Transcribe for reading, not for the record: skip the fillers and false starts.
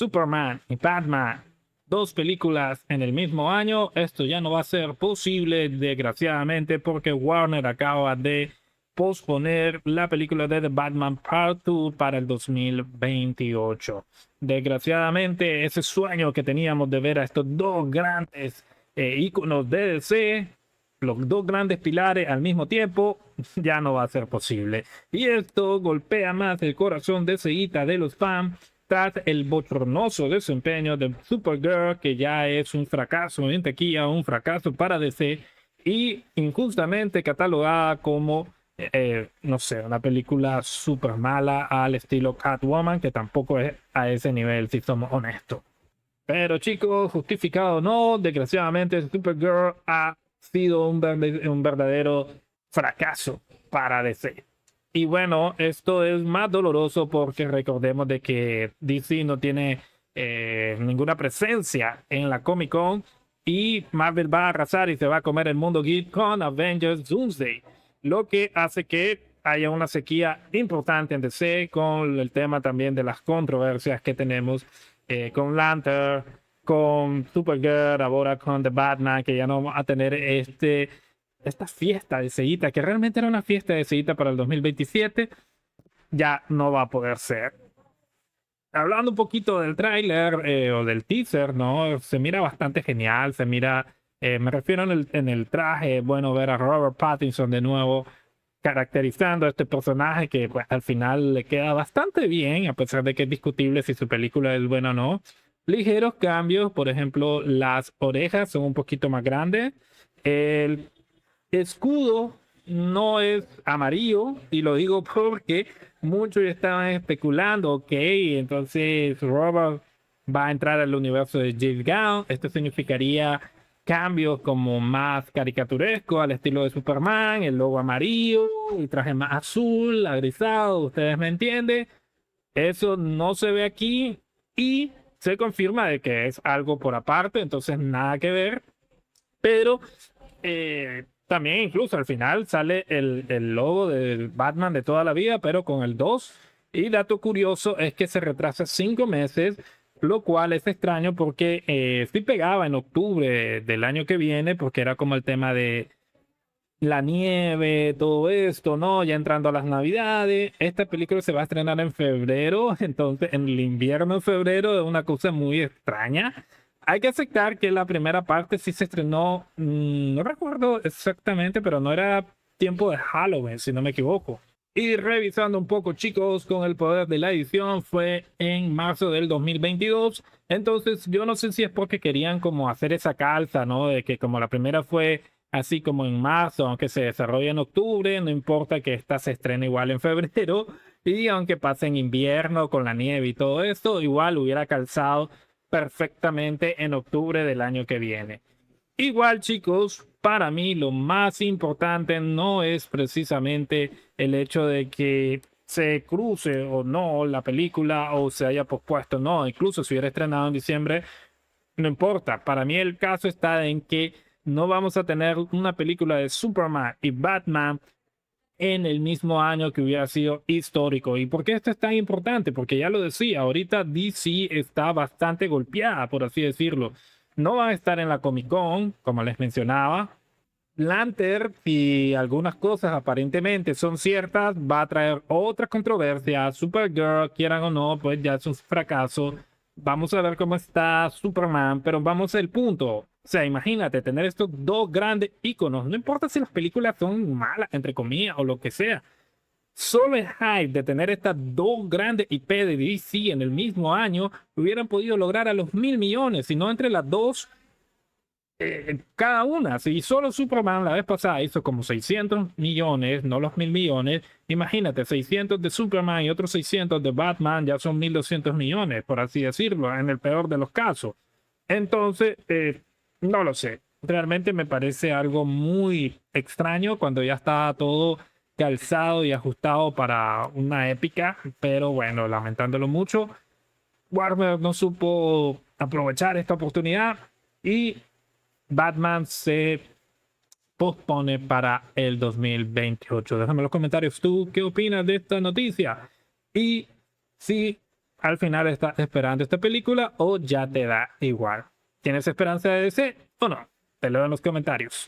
Superman y Batman, dos películas en el mismo año, esto ya no va a ser posible, desgraciadamente, porque Warner acaba de posponer la película de The Batman Part 2 para el 2028. Desgraciadamente, ese sueño que teníamos de ver a estos dos grandes íconos de DC, los dos grandes pilares al mismo tiempo, ya no va a ser posible. Y esto golpea más el corazón de seguita de los fans tras el bochornoso desempeño de Supergirl, que ya es un fracaso en taquilla, un fracaso para DC, y injustamente catalogada como, no sé, una película súper mala al estilo Catwoman, que tampoco es a ese nivel, si somos honestos. Pero chicos, justificado o no, desgraciadamente Supergirl ha sido un verdadero fracaso para DC. Y bueno, esto es más doloroso porque recordemos de que DC no tiene ninguna presencia en la Comic Con y Marvel va a arrasar y se va a comer el mundo geek con Avengers Doomsday, lo que hace que haya una sequía importante en DC con el tema también de las controversias que tenemos con Lantern, con Supergirl, ahora con The Batman, que ya no vamos a tener esta fiesta de ceita, que realmente era una fiesta de ceita para el 2027, ya no va a poder ser. Hablando un poquito del tráiler o del teaser, ¿no? Se mira bastante genial, se mira, me refiero en el traje, bueno, ver a Robert Pattinson de nuevo caracterizando a este personaje que pues, al final le queda bastante bien, a pesar de que es discutible si su película es buena o no. Ligeros cambios, por ejemplo, las orejas son un poquito más grandes. El escudo no es amarillo, y lo digo porque muchos estaban especulando, ok, entonces Robert va a entrar al universo de James Gunn. Esto significaría cambios como más caricaturesco al estilo de Superman, el logo amarillo, el traje más azul, agrisado, ustedes me entienden. Eso no se ve aquí y se confirma de que es algo por aparte, entonces nada que ver, pero también incluso al final sale el logo del Batman de toda la vida, pero con el 2. Y dato curioso es que se retrasa 5 meses, lo cual es extraño porque sí pegaba en octubre del año que viene, porque era como el tema de la nieve, todo esto, ¿no? Ya entrando a las navidades. Esta película se va a estrenar en febrero, entonces en el invierno en febrero es una cosa muy extraña. Hay que aceptar que la primera parte sí se estrenó, no recuerdo exactamente, pero no era tiempo de Halloween, si no me equivoco. Y revisando un poco, chicos, con el poder de la edición, fue en marzo del 2022. Entonces, yo no sé si es porque querían como hacer esa calza, ¿no? De que como la primera fue así como en marzo, aunque se desarrolla en octubre, no importa que esta se estrene igual en febrero. Y aunque pase en invierno con la nieve y todo esto, igual hubiera calzado perfectamente en octubre del año que viene. Igual, chicos, para mí lo más importante no es precisamente el hecho de que se cruce o no la película o se haya pospuesto, no, incluso si hubiera estrenado en diciembre, no importa. Para mí el caso está en que no vamos a tener una película de Superman y Batman en el mismo año que hubiera sido histórico. ¿Y por qué esto es tan importante? Porque ya lo decía, ahorita DC está bastante golpeada, por así decirlo. No va a estar en la Comic Con, como les mencionaba. Lantern y algunas cosas aparentemente son ciertas, va a traer otra controversia. Supergirl, quieran o no, pues ya es un fracaso. Vamos a ver cómo está Superman, pero vamos al punto. O sea, imagínate tener estos dos grandes íconos. No importa si las películas son malas, entre comillas, o lo que sea. Solo el hype de tener estas dos grandes IP de DC en el mismo año hubieran podido lograr a los 1.000 millones, si no entre las dos cada una. Si solo Superman la vez pasada hizo como 600 millones, no los 1.000 millones, imagínate, 600 de Superman y otros 600 de Batman, ya son 1.200 millones, por así decirlo, en el peor de los casos. Entonces, no lo sé. Realmente me parece algo muy extraño cuando ya está todo calzado y ajustado para una épica, pero bueno, lamentándolo mucho, Warner no supo aprovechar esta oportunidad y Batman se pospone para el 2028. Déjame en los comentarios tú qué opinas de esta noticia. Y si al final estás esperando esta película o ya te da igual. ¿Tienes esperanza de DC o no? Te lo en los comentarios.